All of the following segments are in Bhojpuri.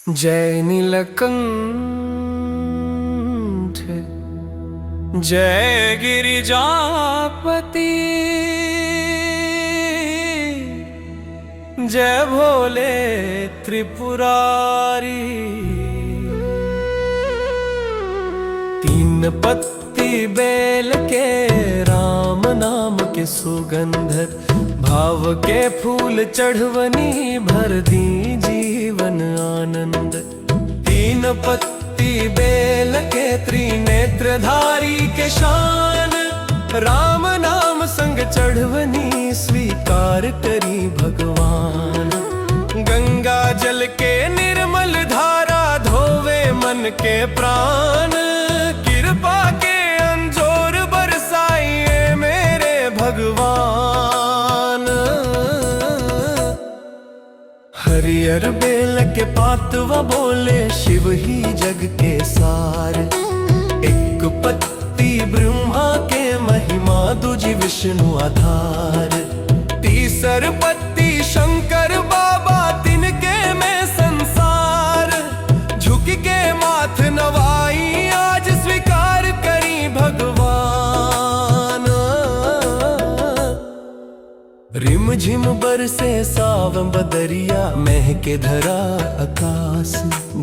जय नीलकंठ, जय गिरिजापति, जय भोले त्रिपुरारी। तीन पत्ती बेल के राम नाम के सुगंधर, भाव के फूल चढ़वनी भर दी जीवन आनंद। तीन पत्ती बेल के त्रिनेत्रधारी के शान, राम नाम संग चढ़वनी स्वीकार करी भगवान। गंगा जल के निर्मल धारा धोवे मन के प्राण, कृपा के अंजोर बरसाइए मेरे भगवान। हरियर बेल के पातवा बोले शिव ही जग के सार। एक पत्ती ब्रह्मा के महिमा, दूजी विष्णु आधार। तीसर पत्ती शंकर बाबा, तिनके में संसार। झुक के माथ नवाई आज स्वीकार करी भगवान। रिम झिम बरसे सावन बदरिया, महके धरा आकाश।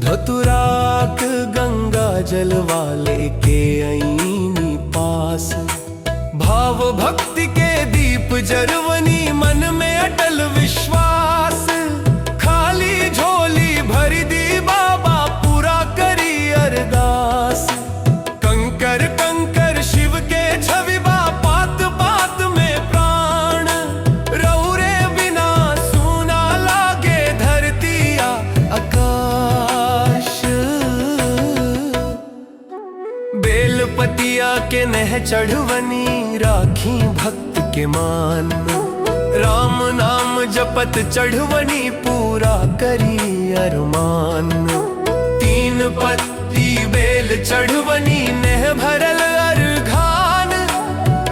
धतुराक गंगा जल वाले के आईनी पास। भाव भक्ति के दीप जरवनी, मन में अटल विश्वास। खाली झोली भरी दी बाबा, पूरा करी अरदास। कंकर कंकर शिव के छवि बा, पात पात में प्राण। रौरे बिना सूना लागे धरतिया आकाश। बेलपतिया के नह चढ़वनी, राखी भक्त के मान। राम नाम जपत चढ़वनी, पूरा करी अरमान। तीन पत्ती बेल चढ़वनी, नेह भरल अरघान।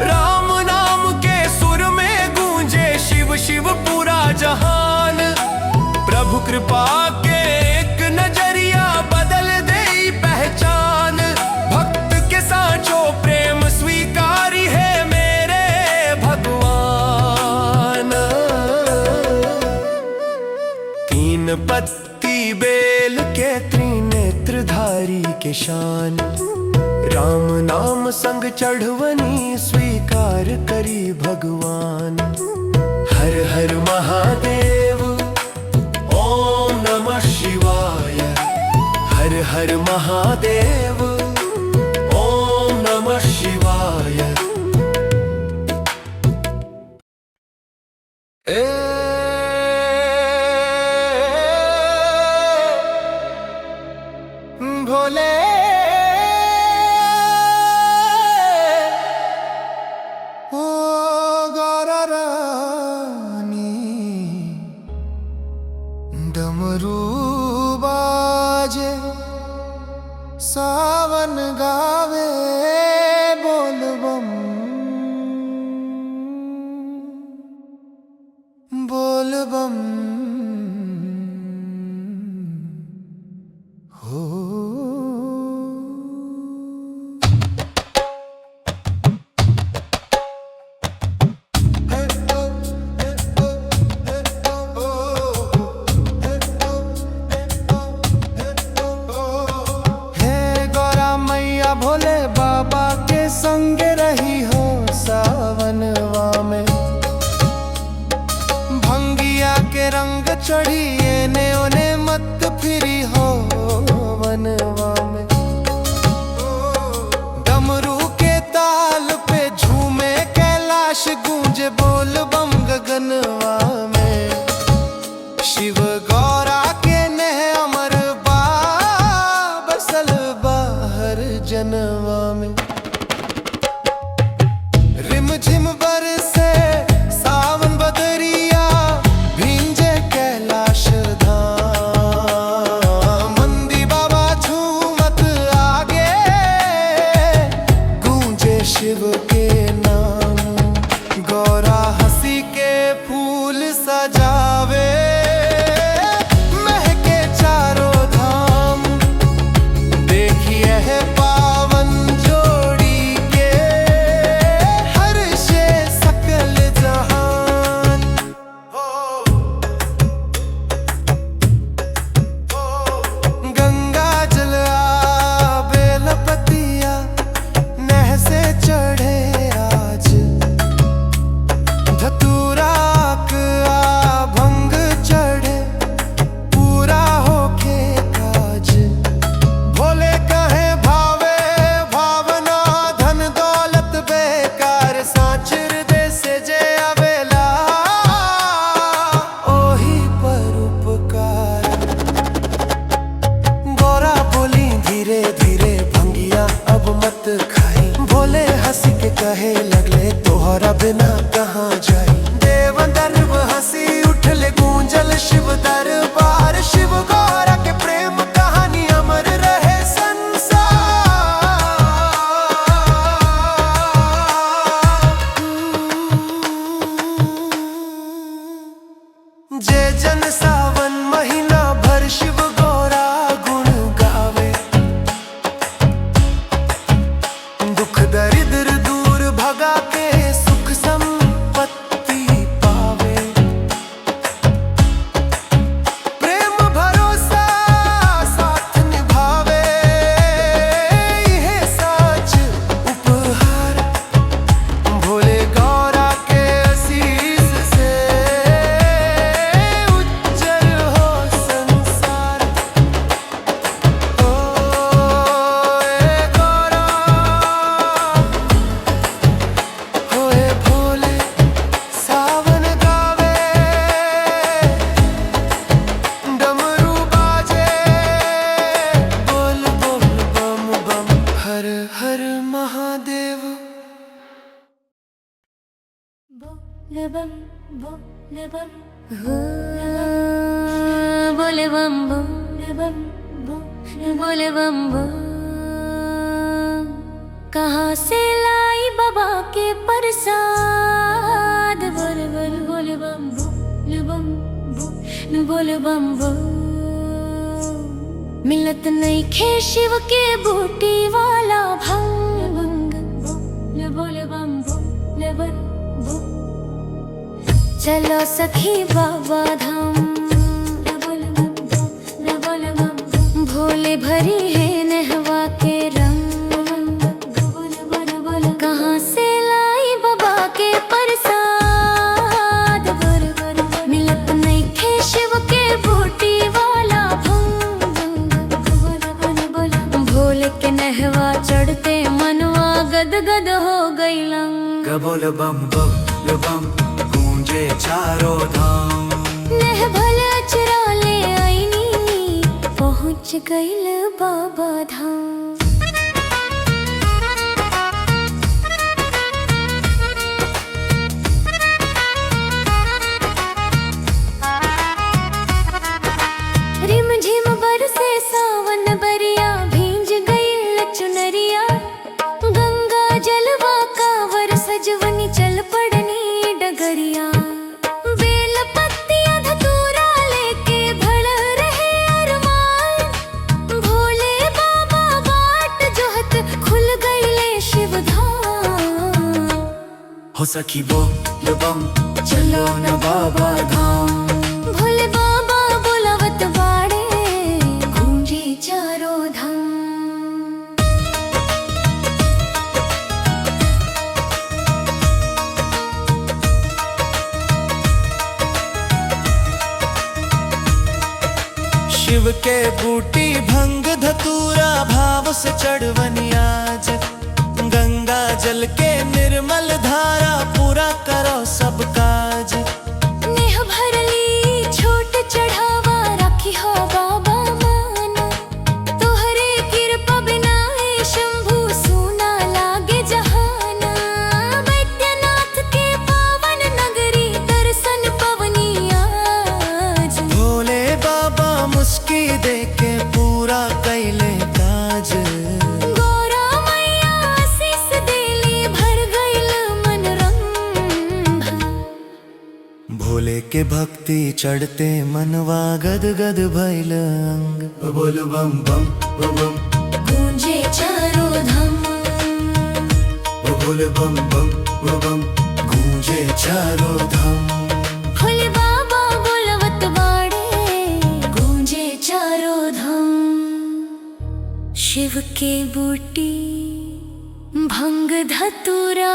राम नाम के सुर में गूंजे शिव शिव पूरा जहान। प्रभु कृपा के एक नजरिया, बदल दे पहचान। भक्त के साचो प्रेम स्वीकारी है मेरे भगवान। तीन पत्ती बेल के त्रिनेत्रधारी के शान, राम नाम संग चढ़वनी स्वीकार करी भगवान। हर हर महादेव, ओम नमः शिवाय। हर हर महादेव, ओम नमः शिवाय। भोले ओ गौरा रानी, डमरू बाजे सावन गावे बोल बम। बोल बम हो। भोले बाबा के संग रही हो सावनवा में। भंगिया के रंग चढ़ी, एने ओने मत फिरी हो वनवा में। डमरू के ताल पे झूमे कैलाश, गूंजे बोल बम गगनवा में। शिव गौरा के नेह अमर बा, बसल बाहर जनवा में। रिम झिम बरसे सावन बदरिया, भींजे कैलाश धाम। मंदी बाबा झूमत आगे, गूंजे शिव के नाम। गौरा हंसी के फूल सा बम बोले बम बोले बम बोले बम कहाँ से लाई बाबा के प्रसाद बोले बम बोले बम मिलत नहीं खे शिव के बूटी वाला भंग बोले बम चलो सखी बाबा धाम भोले भरी है नहवा के रंग कहाँ से लाई बाबा के प्रसाद मिलत नहीं खे शिव के बूटी वाला भंग भोले के नहवा चढ़ते मनवा गद गद हो गई लंग बोल बम बम गूंजे चारों धाम नह भले चरा ले आईनी पहुँच गईल बाबा धाम रिम झिम बरसे सावन बरिया भींज गईल चुनरिया गंगा जलवा कांवर सजवनी चल पड़नी डगरिया बेल पत्तियां धतूरा लेके भड़ रहे अरमान भोले बाबा बाट जोहत खुल गईले शिव धाम हो सखी बोल बम चलो न बाबा धाम भोले बाबा बुलावत बाड़े गूंजे चारों धाम शिव के बूटी भंग धतूरा भाव से चढ़वनी आज गंगा जल के निर्मल धारा पूरा करो सब काज नेह भरली छोट चढ़ावा राखी हो बाबा माना तोहरे कृपा बिना है शंभु सुना लागे जहाना वैद्यनाथ के पावन नगरी दर्शन पवनी आज भोले बाबा मुस्की दे के पूरा कैले काज गौरा मैया आशीष देली भर गईल मन रंग भोले के भक्ति चढ़ते मनवा गद गद भैल अंग बोल बम बम गूंजे चारों धाम बोल बम बम गूंजे चारों धाम भोले बाबा बुलावत बाड़े गूंजे चारों धाम शिव के बूटी भंग धतूरा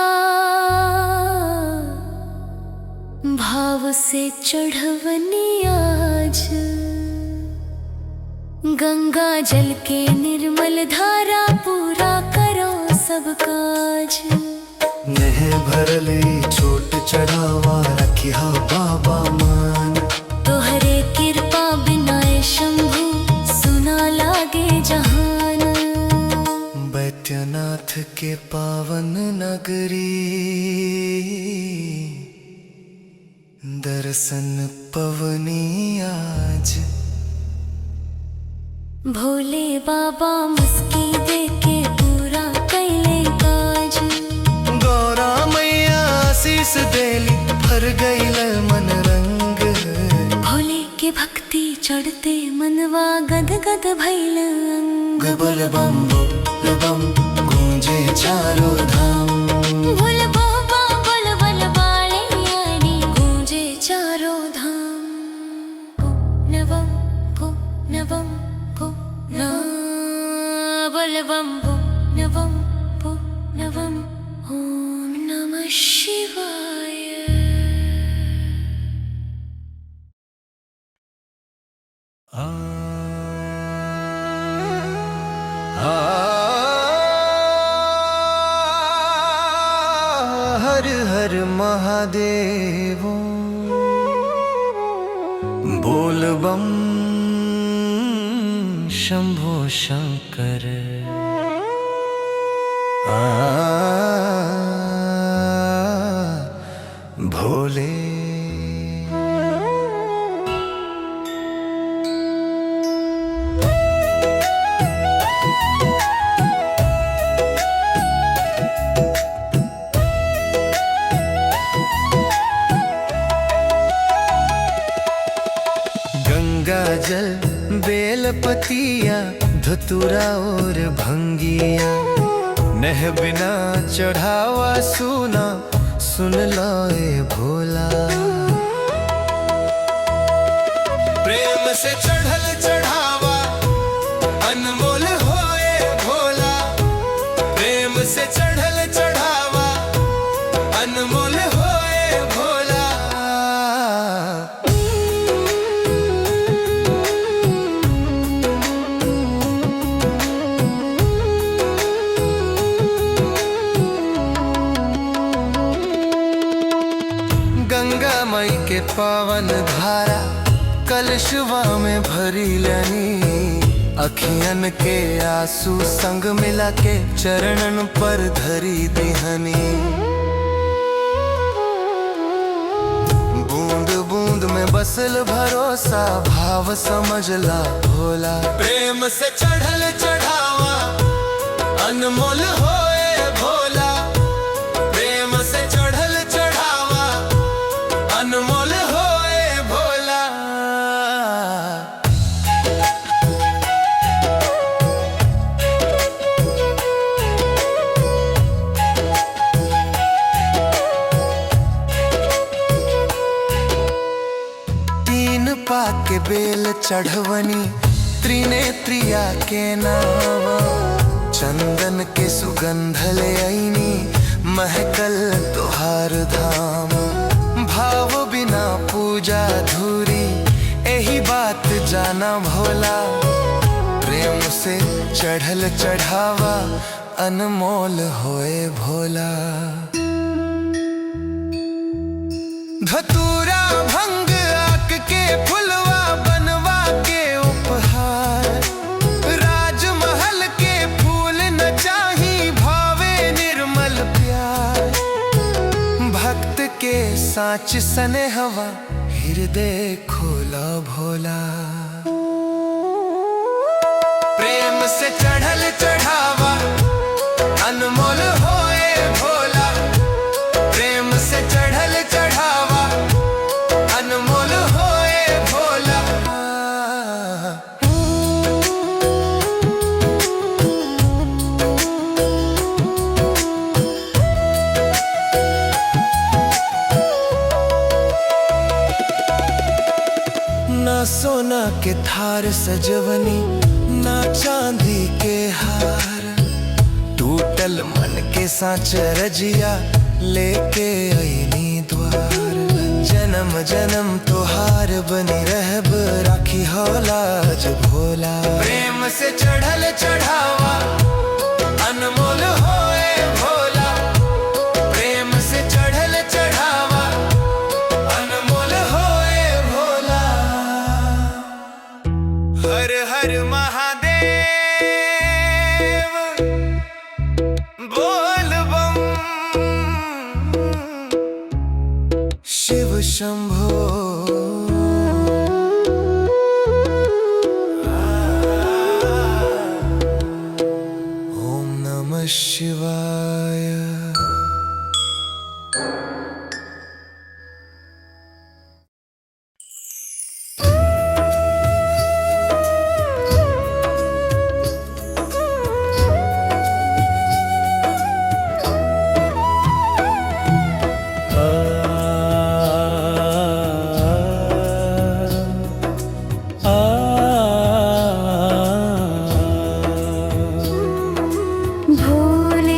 भाव से चढ़वनी आज गंगा जल के निर्मल धारा पूरा करो सब काज नेह भरले छोट चढ़ावा रखिया बाबा मान तोहरे कृपा बिना शंभु सुना लागे जहान वैद्यनाथ के पावन नगरी दर्शन पवनी आज भोले बाबा मुस्की दे के पूरा कैले काज गौरा मैया आशीष देली भर गईल मन रंग भोले के भक्ति चढ़ते मनवा गद गद भैल अंग बोल बम गूंजे चारों धाम भोले बाबा बल बल बाले यानी गूंजे चारों धाम नवम बोल बम नवम ओम नमः शिवाय हर हर महादेव बोल बम शंभो शंकर भोले बेल पतिया धतूरा और भंगिया, नह बिना चढ़ावा सुना सुन लो ए भोला। प्रेम से चढ़ल चढ़ावा अनमोल होए भोला, प्रेम से चढ़ल चढ़ावा अनमोल होए भोला। गंगा माई के पावन धारा कलशवा में भरी लेनी, अखियन के आंसू संग मिला के चरणन पर धरी दिहनी। बूंद बूंद में बसल भरोसा भाव समझला भोला। प्रेम से चढ़ल चढ़ावा अनमोल होए भोला, प्रेम से चढ़ल चढ़ावा अनमोल होए भोला। तीन पाक के बेल चढ़वनी त्रिनेत्रिया के नावा, चंदन के सुगंध ले आईनी महकल तुहार धाम। भाव बिना पूजा धूरी यही बात जाना भोला, प्रेम से चढ़ल चढ़ावा अनमोल होए भोला। धतूरा भंग आक के फुलवा बनवा के उपहार, राजमहल के फूल न चाही भावे निर्मल प्यार। भक्त के साच सने हवा हृदय खोला भोला। प्रेम से चढ़ल चढ़ावा अनमोल होए भोला, प्रेम से चढ़ल चढ़ावा अनमोल होए भोला। ना सोना के थार सजवनी ना चांदी के हार, टूटल मन के साँच रजिया लेके आईनी द्वार। जन्म जन्म तोहार बनी रहब राखी हौलाज भोला। प्रेम से चढ़ल चढ़ावा अनमोल होए भोला, प्रेम से चढ़ल चढ़ावा अनमोल होए भोला। हर हर महादेव बोल बम, शिव शंभो। ओम नमः शिवाय। भोला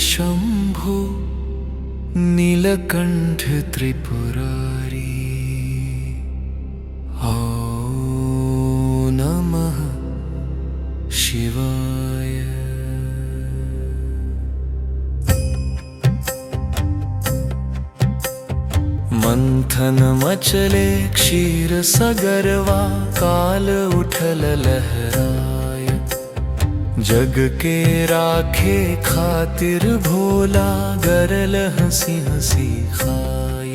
शंभु नीलकंठ त्रिपुरारी। ॐ नमः शिवाय। मंथन मचले क्षीर सगरवा, काल उठल लहराय। जग के राखे खातिर भोला, गरल हंसी हंसी खाय।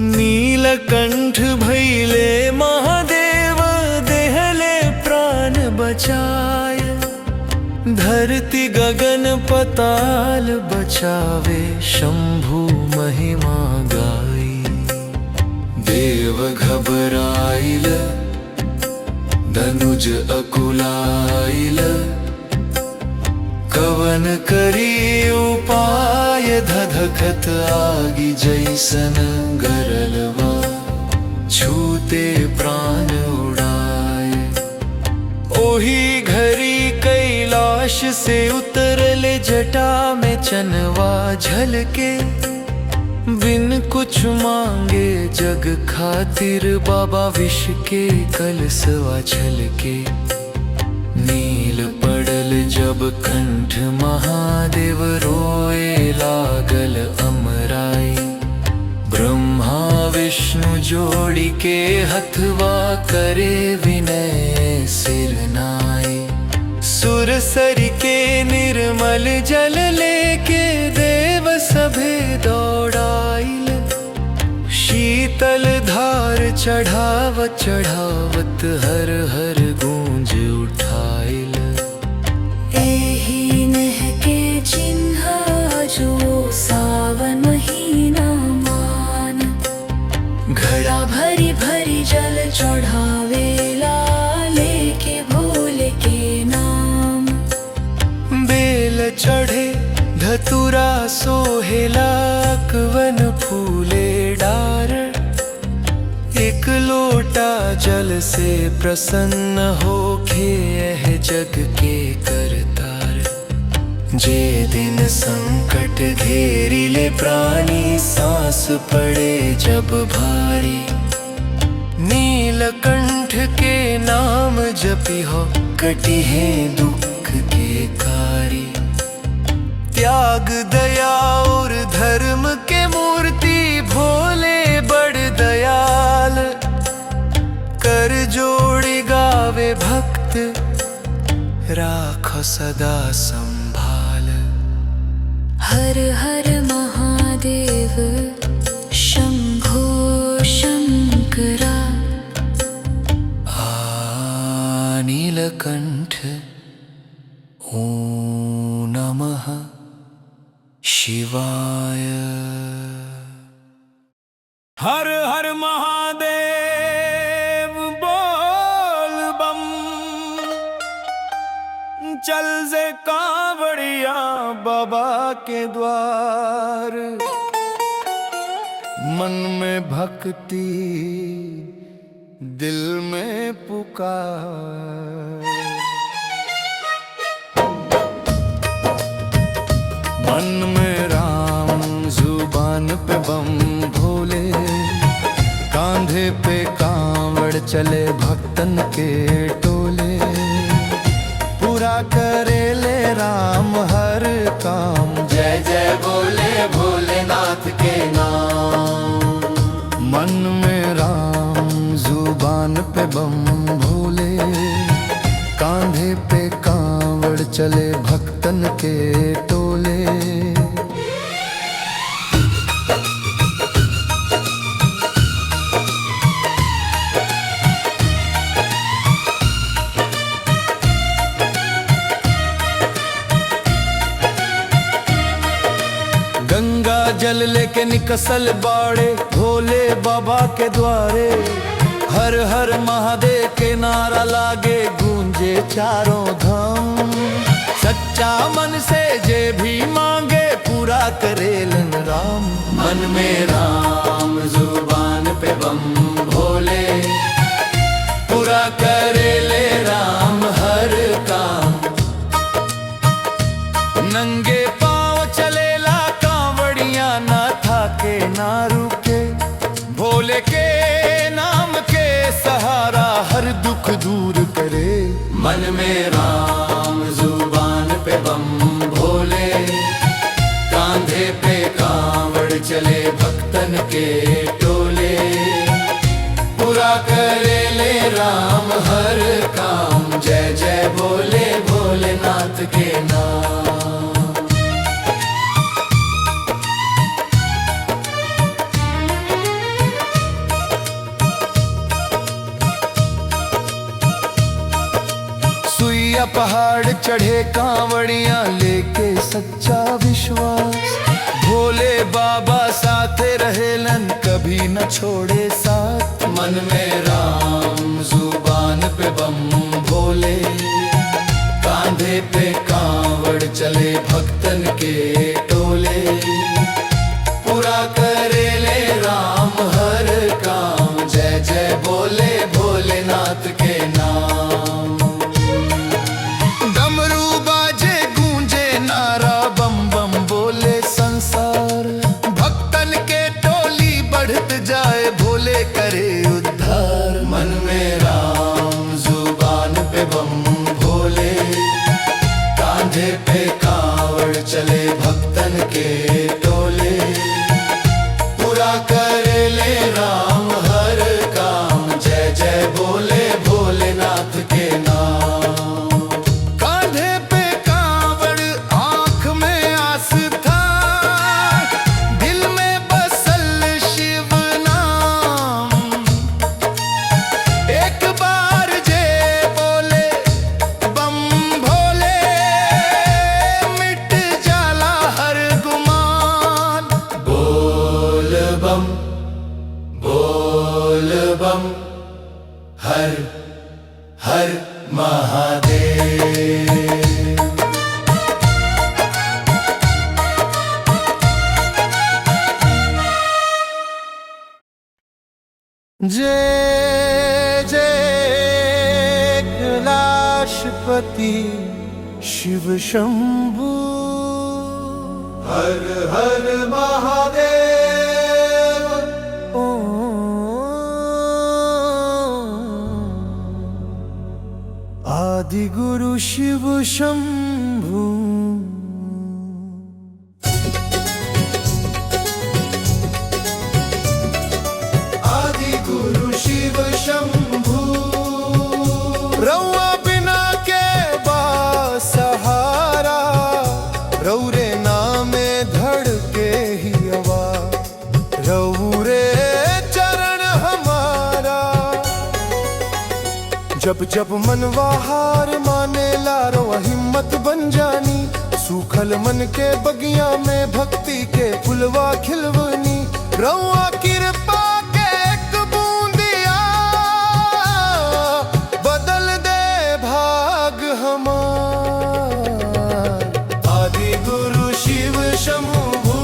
नीलकंठ भैले महादेव, देहले प्राण बचाय। धरती गगन पताल बचावे, शंभु महिमा गाई। देव घबराइल, धनुज अकुलाइल। कवन करी उपाय, धधकत आगी जैसन गरलवा। छूते प्राण उड़ाए, ओही घरी कैलाश से उतरले। जटा में चनवा झलके, बिन कुछ मांगे जग खातिर। बाबा विष के कलसवा छलके। नील पड़ल जब कंठ, महादेव रोए लागल अमराई। ब्रह्मा विष्णु जोड़ी के हथवा, करे विनय सिर नाई। सुरसर के निर्मल जल लेके, देव सभे दौड़ाइल। शीतल धार चढ़ावत चढ़ावत, हर हर गूंज उठाइल। एही नह के चिन्ह, जो सावन महीना मान। घड़ा भरी भरी जल चढ़ावेला, लेके भोले के नाम। बेल चढ़े धतुरा सोहेला, अकवन फूले डार। एक लोटा जल से प्रसन्न होके, यह जग के करतार। जे दिन संकट घेरी ले प्राणी, सांस पड़े जब भारी। नीलकंठ के नाम जपी हो, कटी है दुख के कारी। त्याग दया और धर्म के मूर्ति, भोले बड़ दयाल। कर जोड़ी गावे भक्त, राखो सदा संभाल। हर हर महादेव, शंभो शंकरा। नीलकंठ ॐ नमः शिवाय। हर हर महादेव बोल बम। चल से कांवड़िया बाबा के द्वार। मन में भक्ति, दिल में पुकार। मन में राम, जुबान पे बम भोले। कांधे पे कांवड़ चले, भक्तन के टोले। पूरा करे ले राम हर काम, जय जय बोले भोलेनाथ के नाम। मन में राम, जुबान पे बम भोले। कांधे पे कांवड़ चले, भक्तन के टोले। गंगा जल लेके निकसल बाड़े, भोले बाबा के द्वारे। हर हर महादेव के नारा लागे, गूंजे चारों धाम। सच्चा मन से जे भी मांगे, पूरा करेलन राम। मन में राम, जुबान पे बम भोले। पूरा करे ले राम हर काम। नंगे के पाँव चलेला कांवड़िया ना थाके ना रुके। भोले के नाम के सहारा हर दुख दूर करे। मन में राम जुबान पे बम भोले, कांधे पे कांवड़ चले भक्तन के टोले। पूरा करे ले राम हर काम, जय जय बोले भोलेनाथ के नाम। सुइया पहाड़ चढ़े कांवड़ियां लेके सच्चा विश्वास। भोले बाबा साथे रहेलन कभी न छोड़े साथ। मन में राम जुबान पे बम भोले, कांधे पे कांवड़ चले भक्तन के टोले। पूरा करे ले राम हर काम, जय जय बोले भोलेनाथ के नाम। डमरू बाजे गूंजे नारा बम बम बोले संसार। भक्तन के टोली बढ़त जाए भोले करे उद्धार। मन में राम जुबान पे बम भोले, कांधे पे कांवड़ चले भक्तन के टोले। पूरा करे ले राम हर काम, जय जय बोले भोलेनाथ के नाम। कांधे पे कांवड़ आंख में आस्था, दिल में बसल शिव नाम। एक बार जे बोले बम भोले, मिट जाला हर गुमान। बोल बम हर हर महादेव। जय जय कैलाशपति शिव शंभू, हर हर महादेव। आदि गुरु शिव शंभू। आदि गुरु शिव शंभू, रउआ बिना के बा सहारा। रउरे नामे धड़के ही हवा, रउरे चरण हमारा। जब जब मनवा हार माने लारो हिम्मत बन जानी। सूखल मन के बगिया में भक्ति के फुलवा खिलवनी। रउआ कृपा के एक बूंदिया, बदल दे भाग हमार। आदि गुरु शिव शंभू,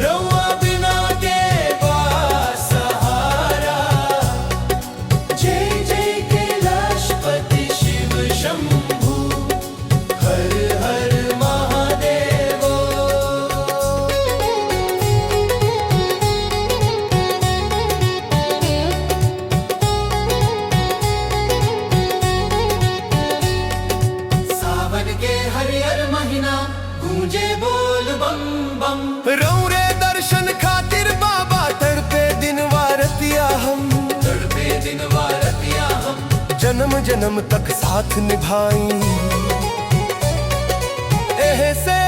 रउआ बिना के बा सहारा। जय जय कैलाशपति शिव शंभू, हर हर महादेव। सावन के हरिहर महीना गूंजे बोल बम बम। रउरे दर्शन खातिर बाबा तड़पे दिन वारतिया हम। तड़पे दिन वारतिया हम, जन्म जन्म तक साथ निभाई। एह से